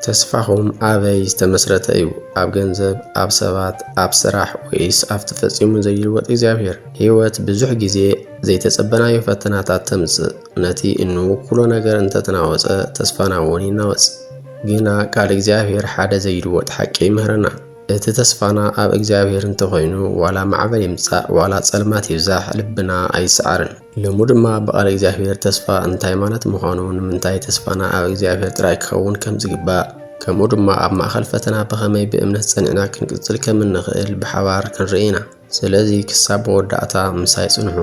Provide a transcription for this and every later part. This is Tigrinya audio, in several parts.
ተስፋኹም ኣበይ ዝተመስረተ እዩ? ኣብ ገንዘብ፣ ኣብ ሰባት፣ ኣብ ስራሕ ወይስ ኣብ ተፈጺሙ ዘይልወጥ እግዚኣብሔር? ህይወት ብዙሕ ግዜ ዘይተጸበናዮ ፈተናታት ተምጽእ። ነቲ እንውክሎ ነገር እንተተናወጸ ተስፋና እውን ይናወጽ። ግና ቃል እግዚኣብሔር ሓደ ዘይልወጥ ሓቂ ይምህረና። እቲ ተስፋና ኣብ እግዚኣብሔር እንተኾይኑ ዋላ ማዕበል ይምጻእ ዋላ ጸልማት ይብዛሕ ልብና ኣይሰዓርን። ሎሚ ድማ ብቓል እግዚኣብሔር ተስፋ እንታይ ማለት ምዃኑ ንምንታይ ተስፋና ኣብ እግዚኣብሔር ጥራይ ክኸውን ከም ዝግባእ ከምኡ ድማ ኣብ ማእኸል ፈተና ብኸመይ ብእምነት ጸኒዕና ክንቅጽል ከም እንኽእል ብሓባር ክንርኢ ኢና። ስለዚ ክሳብ መወዳእታ ምሳይ ጽንሑ።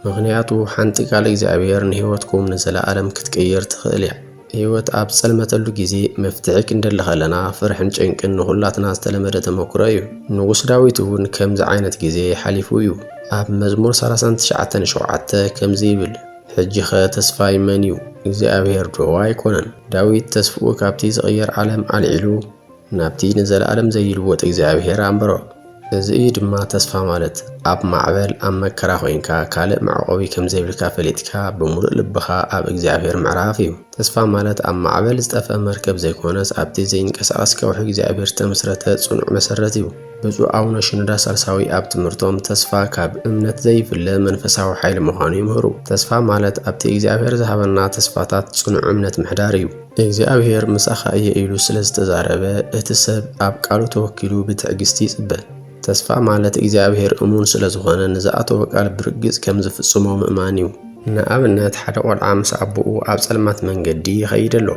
ምኽንያቱ ሓንቲ ቃል እግዚኣብሔር ንህይወትኩም ንዘለኣለም ክትቅይር ትኽእል እያ። ህይወት ኣብ ጸልመተሉ ግዜ መፍትሒ ክንደሊ ኸለና ፍርሕን ጭንቅን ንኹላትና ዝተለመደ ተመክሮ እዩ። ንጉስ ዳዊት እውን ከምዚ ዓይነት ግዜ ሓሊፉ እዩ። ኣብ መዝሙር 39:7 ከምዚ ይብል፣ ሕጂኸ ተስፋይ መን እዩ? እግዚኣብሔር ዶ ኣይኮነን? ዳዊት ተስፍኡ ካብቲ ዝቕየር ዓለም ኣልዒሉ ናብቲ ንዘለኣለም ዘይልወጥ እግዚኣብሔር ኣንበሮ። እዚ ድማ ተስፋ ማለት ኣብ ማዕበል ኣብ መከራ ኮይንካ ካልእ መዕቆቢ ከም ዘይብልካ ፈሊጥካ ብምሉእ ልብኻ ኣብ እግዚኣብሔር ምዕራፍ እዩ። ተስፋ ማለት ኣብ ማዕበል ዝጠፍአ መርከብ ዘይኮነስ ኣብቲ ዘይንቀሳቐስ ከውሒ እግዚኣብሔር ዝተመስረተ ጽኑዕ መሰረት እዩ። ብፁዕ ኣቡነ ሽኖዳ ሳልሳዊ ኣብ ትምህርቶም ተስፋ ካብ እምነት ዘይፍለ መንፈሳዊ ሓይሊ ምዃኑ ይምህሩ። ተስፋ ማለት ኣብቲ እግዚኣብሔር ዝሃበና ተስፋታት ጽኑዕ እምነት ምሕዳር እዩ። እግዚኣብሔር ምሳኻ እየ ኢሉ ስለ ዝተዛረበ እቲ ሰብ ኣብ ቃሉ ተወኪሉ ብትዕግስቲ ይጽበ። ተስፋ ማለት እግዚኣብሔር እሙን ስለ ዝኾነ ንዝኣተወ ቃል ብርግጽ ከም ዝፍጽሞ ምእማን እዩ። ንኣብነት ሓደ ቆልዓ ምስ ኣቦኡ ኣብ ጸልማት መንገዲ ይኸይድ ኣሎ።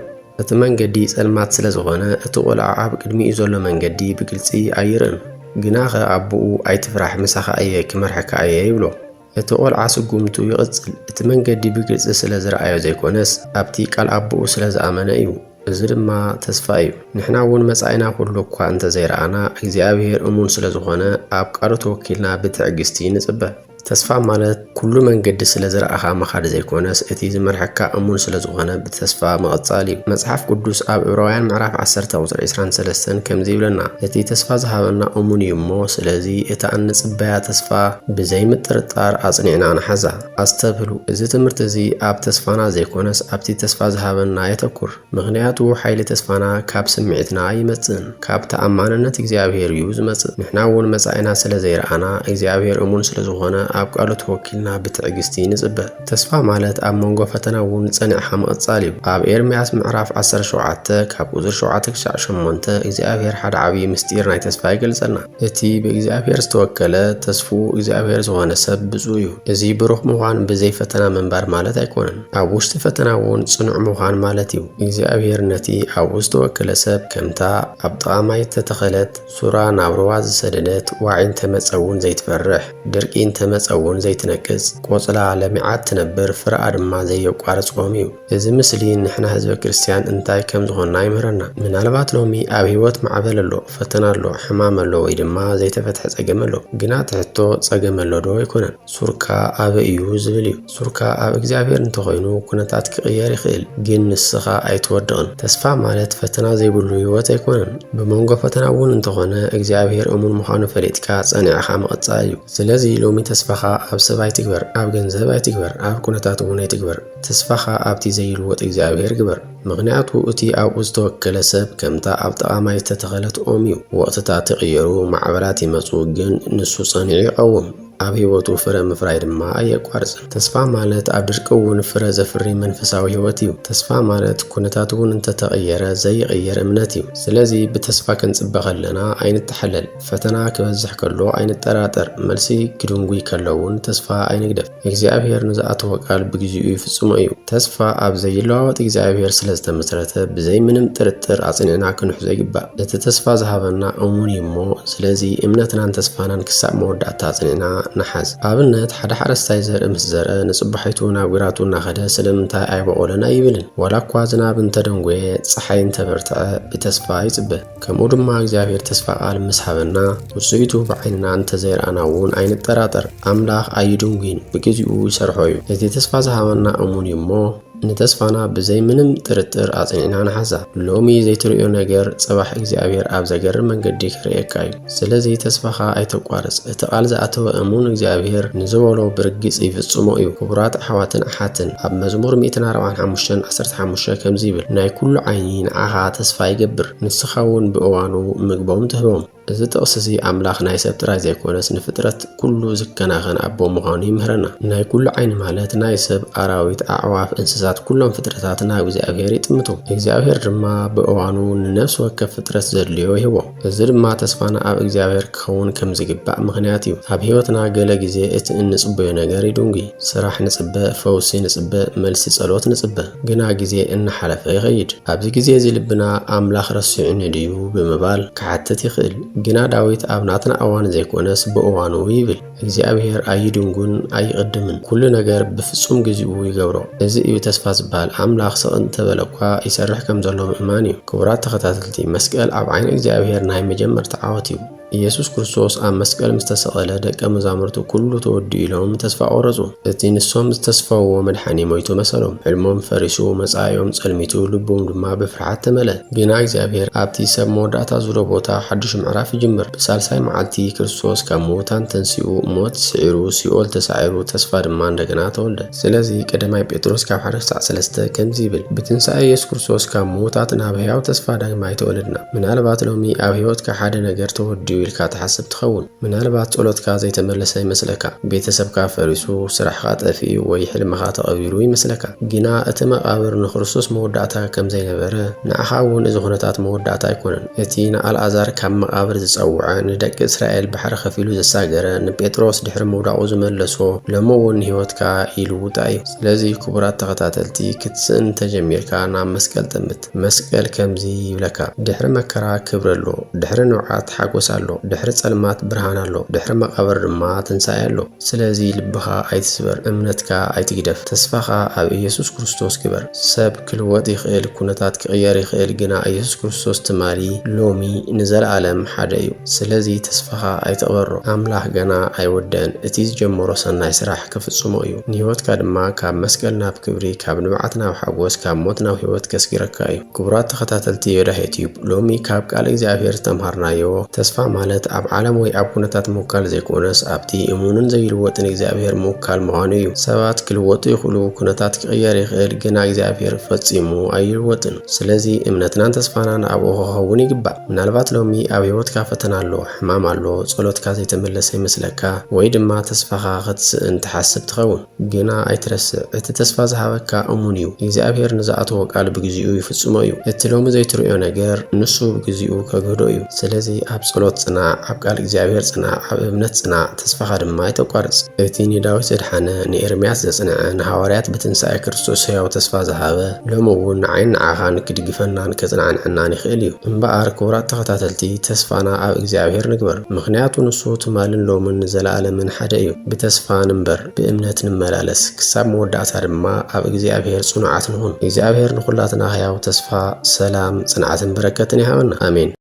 እቲ መንገዲ ጸልማት ስለ ዝኾነ እቲ ቆልዓ ኣብ ቅድሚኡ ዘሎ መንገዲ ብግልጺ ኣይርአን። ግናኸ ኣቦኡ ኣይትፍራሕ ምሳኻ እየ ክመርሐካ እየ ይብሎ። እቲ ቆልዓ ስጉምቱ ይቕጽል። እቲ መንገዲ ብግልጺ ስለ ዝረኣዮ ዘይኮነስ ኣብቲ ቃል ኣቦኡ ስለ ዝኣመነ እዩ። እዚ ድማ ተስፋ እዩ። ንሕና እውን መጻኢና ኩሉ እኳ እንተዘይረኣና እግዚኣብሔር እሙን ስለ ዝኾነ ኣብ ቃሉ ተወኪልና ብትዕግስቲ ንጽበ። ተስፋ ማለት ኩሉ መንገዲ ስለ ዝረኣኻ መኻድ ዘይኮነስ እቲ ዝመርሐካ እሙን ስለ ዝኾነ ብተስፋ ምቕጻል እዩ። መጽሓፍ ቅዱስ ኣብ ዕብራውያን ምዕራፍ 10:23 ከምዚ ይብለና፣ እቲ ተስፋ ዝሃበና እሙን እዩ እሞ ስለዚ እታ እንጽበያ ተስፋ ብዘይምጥርጣር ኣጽኒዕና ንሓዛ። ኣስተብህሉ፣ እዚ ትምህርቲ እዚ ኣብ ተስፋና ዘይኮነስ ኣብቲ ተስፋ ዝሃበና የተኩር። ምኽንያቱ ሓይሊ ተስፋና ካብ ስምዒትና ይመጽእን ካብ ተኣማንነት እግዚአብሔር እዩ ዝመጽእ። ንሕና እውን መጻኢና ስለ ዘይረኣና እግዚአብሔር እሙን ስለ ዝኾነ ኣብ ቃሉ ተወኪልና ብትዕግስቲ ንጽበ። ተስፋ ማለት ኣብ መንጎ ፈተና እውን ጸኒዕኻ ምቕጻል እዩ። ኣብ ኤርምያስ ምዕራፍ 17 ካብ ቁጽሪ 7-8 እግዚኣብሔር ሓደ ዓብዪ ምስጢር ናይ ተስፋ ይገልጸልና። እቲ ብእግዚአብሔር ዝተወከለ ተስፍኡ እግዚአብሔር ዝኾነ ሰብ ብፁዕ እዩ። እዚ ብሩኽ ምዃን ብዘይ ፈተና ምንባር ማለት ኣይኮነን። ኣብ ውሽጢ ፈተና እውን ጽኑዕ ምዃን ማለት እዩ። እግዚኣብሔር ነቲ ኣብኡ ዝተወከለ ሰብ ከምታ ኣብ ጥቓ ማይ ዝተተኸለት ሱራ ናብ ሩባ ዝሰደደት ዋዒ እንተመጸ እውን ዘይትፈርሕ ድርቂ እንተመጸ እውን ዘይትነቅጽ ቆጽላ ለሚዓት ትነብር ፍርኣ ድማ ዘየቋርጽ ኦም እዩ። እዚ ምስሊ ንሕና ህዝበ ክርስቲያን እንታይ ከም ዝኾንና ይምህረና። ምናልባት ሎሚ ኣብ ህይወት ማዕበል ኣሎ፣ ፈተና ኣሎ፣ ሕማም ኣሎ ወይ ድማ ዘይተፈትሐ ጸገም ኣሎ። ግና ትሕቶ ጸገም ኣሎ ዶ ኣይኮነን። ሱርካ ኣበይ እዩ ዝብል እዩ። ሱርካ ኣብ እግዚኣብሔር እንተኾይኑ ኩነታት ክቕየር ይኽእል፣ ግን ንስኻ ኣይትወድቕን። ተስፋ ማለት ፈተና ዘይብሉ ህይወት ኣይኮነን። ብመንጎ ፈተና እውን እንተኾነ እግዚኣብሔር እሙን ምዃኑ ፈሊጥካ ጸኒዕኻ ምቕጻል እዩ። ስለዚ ሎሚ ተስፋኻ ኣብ ሰብ ኣይትግበር፣ ኣብ ገንዘብ ኣይትግበር፣ ኣብ ኩነታት እውን ኣይትግበር። ተስፋኻ ኣብቲ ዘይልወጥ እግዚኣብሔር ግበር። ምኽንያቱ እቲ ኣብኡ ዝተወከለ ሰብ ከምታ ኣብ ጥቓ ማይ ዝተተኸለት ኦም እዩ። ወቕትታት ይቕየሩ፣ ማዕበላት ይመጹ፣ ግን ንሱ ጸኒዑ ይቐውም። ኣብ ህይወቱ ፍረ ምፍራይ ድማ ኣየቋርጽን። ተስፋ ማለት ኣብ ድርቂ እውን ፍረ ዘፍሪ መንፈሳዊ ህይወት እዩ። ተስፋ ማለት ኩነታት እውን እንተተቐየረ ዘይቕየር እምነት እዩ። ስለዚ ብተስፋ ክንጽበ ኸለና ኣይንተሓለል። ፈተና ክበዝሕ ከሎ ኣይንጠራጠር። መልሲ ክድንጉይ ከሎ እውን ተስፋ ኣይንግደፍ። እግዚአብሔር ንዝኣተወ ቃል ብግዚኡ ይፍጽሞ እዩ። ተስፋ ኣብ ዘይለዋወጥ እግዚአብሔር ስለ ዝተመስረተ ብዘይ ምንም ጥርጥር ኣጽኒዕና ክንሕዞ ይግባእ። እቲ ተስፋ ዝሃበና እሙን እዩ እሞ ስለዚ እምነትናን ተስፋናን ክሳብ መወዳእታ ኣጽኒዕና ንሓዝ። ኣብነት ሓደ ሓረስታይ ዘርኢ ምስ ዘርአ ንጽባሒቱ ናብ ግራቱ እናኸደ ስለምንታይ ኣይበቆለና ይብልን። ዋላ እኳ ዝናብ እንተደንጎየ ፀሓይ እንተበርትዐ ብተስፋ ይጽበ። ከምኡ ድማ እግዚአብሔር ተስፋ ቃል ምስ ሃበና ውጽኢቱ ብዓይንና እንተዘይረኣና እውን ኣይንጠራጠር። ኣምላኽ ኣይድንጉይን ብግዚኡ ይሰርሖ እዩ። እቲ ተስፋ ዝሃበና እሙን እዩ እሞ ንተስፋና ብዘይ ምንም ጥርጥር ኣጽኒዕና ንሓዛ። ሎሚ ዘይትርእዮ ነገር ጽባሕ እግዚኣብሔር ኣብ ዘገርም መንገዲ ክርእየካ እዩ። ስለዚ ተስፋኻ ኣይተቋርጽ። እቲ ቃል ዝኣተወ እሙን እግዚኣብሔር ንዝበሎ ብርግጽ ይፍጽሞ እዩ። ክቡራት ኣሕዋትን ኣሓትን ኣብ መዝሙር 145:15 ከምዚ ይብል ናይ ኩሉ ዓይኒ ንዓኻ ተስፋ ይገብር ንስኻ እውን ብእዋኑ ምግቦም ትህቦም። እዚ ጥቕሲ እዚ ኣምላኽ ናይ ሰብ ጥራይ ዘይኮነስ ንፍጥረት ኩሉ ዝከናኸን ኣቦ ምዃኑ ይምህረና። ናይ ኩሉ ዓይኒ ማለት ናይ ሰብ፣ ኣራዊት፣ ኣዕዋፍ፣ እንስሳት ኩሎም ፍጥረታት ናብ እግዚኣብሔር ይጥምቱ። እግዚኣብሔር ድማ ብእዋኑ ንነፍሲ ወከፍ ፍጥረት ዘድልዮ ይህቦ። እዚ ድማ ተስፋና ኣብ እግዚኣብሔር ክኸውን ከም ዝግባእ ምኽንያት እዩ። ኣብ ህይወትና ገለ ግዜ እቲ እንጽበዮ ነገር ይድንጉ። ስራሕ ንጽበ፣ ፈውሲ ንጽበ፣ መልሲ ጸሎት ንጽበ፣ ግና ግዜ እናሓለፈ ይኸይድ። ኣብዚ ግዜ እዚ ልብና ኣምላኽ ረሲዑኒ ድዩ ብምባል ክሓትት ይኽእል። ግና ዳዊት ኣብ ናትና እዋን ዘይኮነስ ብእዋኑ ይብል። እግዚኣብሔር ኣይድንጉን ኣይቕድምን፣ ኩሉ ነገር ብፍጹም ግዚኡ ይገብሮ። እዚ እዩ ተስፋ ዝበሃል። ኣምላኽ ስቕ እንተበለኳ ይሰርሕ ከም ዘሎ ምእማን እዩ። ክቡራት ተኸታተልቲ፣ መስቀል ኣብ ዓይኒ እግዚኣብሔር ናይ መጀመርታ ዓወት እዩ። ኢየሱስ ክርስቶስ ኣብ መስቀል ምስ ተሰቐለ ደቀ መዛሙርቱ ኩሉ ተወዲኡ ኢሎም ተስፋ ቆረጹ። እቲ ንሶም ዝተስፋውዎ መድሓኒ ሞይቱ መሰሎም። ሕልሞም ፈሪሱ፣ መጻዮም ጸልሚቱ፣ ልቦም ድማ ብፍርሓት ተመልአ። ግና እግዚኣብሔር ኣብቲ ሰብ መወዳእታ ዝብሎ ቦታ ሓድሽ ምዕራፍ ይጅምር። ብሳልሳይ መዓልቲ ክርስቶስ ካብ ምዉታን ተንሲኡ፣ ሞት ስዒሩ፣ ሲኦል ተሳዒሩ፣ ተስፋ ድማ እንደገና ተወልደ። ስለዚ ቀዳማይ ጴጥሮስ ካብ 1-3 ከምዚ ይብል፣ ብትንሳኤ ኢየሱስ ክርስቶስ ካብ ምዉታት ናብ ሕያው ተስፋ ዳግማይ ተወለድና። ምናልባት ሎሚ ኣብ ህይወትካ ሓደ ነገር ተወዲኡ ኢልካ ትሓስብ ትኸውን። ምናልባት ጸሎትካ ዘይተመለሰ ይመስለካ፣ ቤተሰብካ ፈሪሱ፣ ስራሕካ ጠፊኡ፣ ወይ ሕልምኻ ተቐቢሩ ይመስለካ። ግና እቲ መቓብር ንክርስቶስ መወዳእታ ከም ዘይነበረ ንዓኻ እውን እዚ ኩነታት መወዳእታ ኣይኮነን። እቲ ንኣልዓዛር ካብ መቓብር ዝጸውዐ፣ ንደቂ እስራኤል ባሕሪ ከፊሉ ዘሳገረ፣ ንጴጥሮስ ድሕሪ ምውዳቑ ዝመለሶ ሎሚ እውን ህይወትካ ይልውጣ እዩ። ስለዚ ክቡራት ተኸታተልቲ ክትስእን ተጀሚርካ ናብ መስቀል ጥምት። መስቀል ከምዚ ይብለካ፣ ድሕሪ መከራ ክብሪ ኣሎ፣ ድሕሪ ንውዓት ሓጎስ ኣሎ፣ ድሕሪ ጸልማት ብርሃን ኣሎ፣ ድሕሪ መቓብር ድማ ትንሣኤ ኣሎ። ስለዚ ልብኻ ኣይትስበር፣ እምነትካ ኣይትግደፍ፣ ተስፋኻ ኣብ ኢየሱስ ክርስቶስ ግበር። ሰብ ክልወጥ ይኽእል፣ ኩነታት ክቕየር ይኽእል፣ ግና ኢየሱስ ክርስቶስ ትማሊ ሎሚ ንዘለዓለም ሓደ እዩ። ስለዚ ተስፋኻ ኣይትቕበሮ። ኣምላኽ ገና ኣይወደአን፣ እቲ ዝጀመሮ ሰናይ ስራሕ ክፍጽሞ እዩ። ንህይወትካ ድማ ካብ መስቀል ናብ ክብሪ፣ ካብ ንብዓት ናብ ሓጎስ፣ ካብ ሞት ናብ ህይወት ከስጊረካ እዩ። ክቡራት ተኸታተልቲ ዮዳሄ ቲዩብ፣ ሎሚ ካብ ቃል እግዚኣብሔር ዝተምሃርናዮ ተስፋ ማለት ኣብ ዓለም ወይ ኣብ ኩነታት ምውካል ዘይኮነስ ኣብቲ እሙንን ዘይልወጥን እግዚኣብሔር ምውካል ምዃኑ እዩ። ሰባት ክልወጡ ይኽእሉ፣ ኩነታት ክቕየር ይኽእል፣ ግና እግዚኣብሔር ፈጺሙ ኣይልወጥን። ስለዚ እምነትናን ተስፋናን ኣብኡ ክኸውን ይግባእ። ምናልባት ሎሚ ኣብ ህይወትካ ፈተና ኣሎ፣ ሕማም ኣሎ፣ ጸሎትካ ዘይተመለሰ ይመስለካ፣ ወይ ድማ ተስፋኻ ክትስእን ትሓስብ ትኸውን። ግና ኣይትረስዕ፣ እቲ ተስፋ ዝሃበካ እሙን እዩ። እግዚኣብሔር ንዝኣተወ ቃል ብግዚኡ ይፍጽሞ እዩ። እቲ ሎሚ ዘይትርእዮ ነገር ንሱ ብግዚኡ ከግህዶ እዩ። ስለዚ ኣብ ጸሎት ጽናዕ፣ ኣብ ቃል እግዚኣብሔር ጽናዕ፣ ኣብ እምነት ጽናዕ፣ ተስፋኻ ድማ ኣይተቋርጽ። እቲ ንዳዊት ዘድሓነ፣ ንኤርምያስ ዘጽንዐ፣ ንሃዋርያት ብትንሣኤ ክርስቶስ ሕያው ተስፋ ዝሃበ ሎሚ እውን ንዓይን ንዓኻን ክድግፈናን ከጽናዕንዐናን ይኽእል እዩ። እምበኣር ክቡራት ተኸታተልቲ ተስፋና ኣብ እግዚኣብሔር ንግበር፣ ምኽንያቱ ንሱ ትማልን ሎምን ዘለኣለምን ሓደ እዩ። ብተስፋ ንንበር፣ ብእምነት ንመላለስ፣ ክሳብ መወዳእታ ድማ ኣብ እግዚኣብሔር ጽኑዓት ንኹን። እግዚኣብሔር ንኹላትና ሕያው ተስፋ፣ ሰላም፣ ጽንዓትን በረከትን ይሃበና። ኣሜን።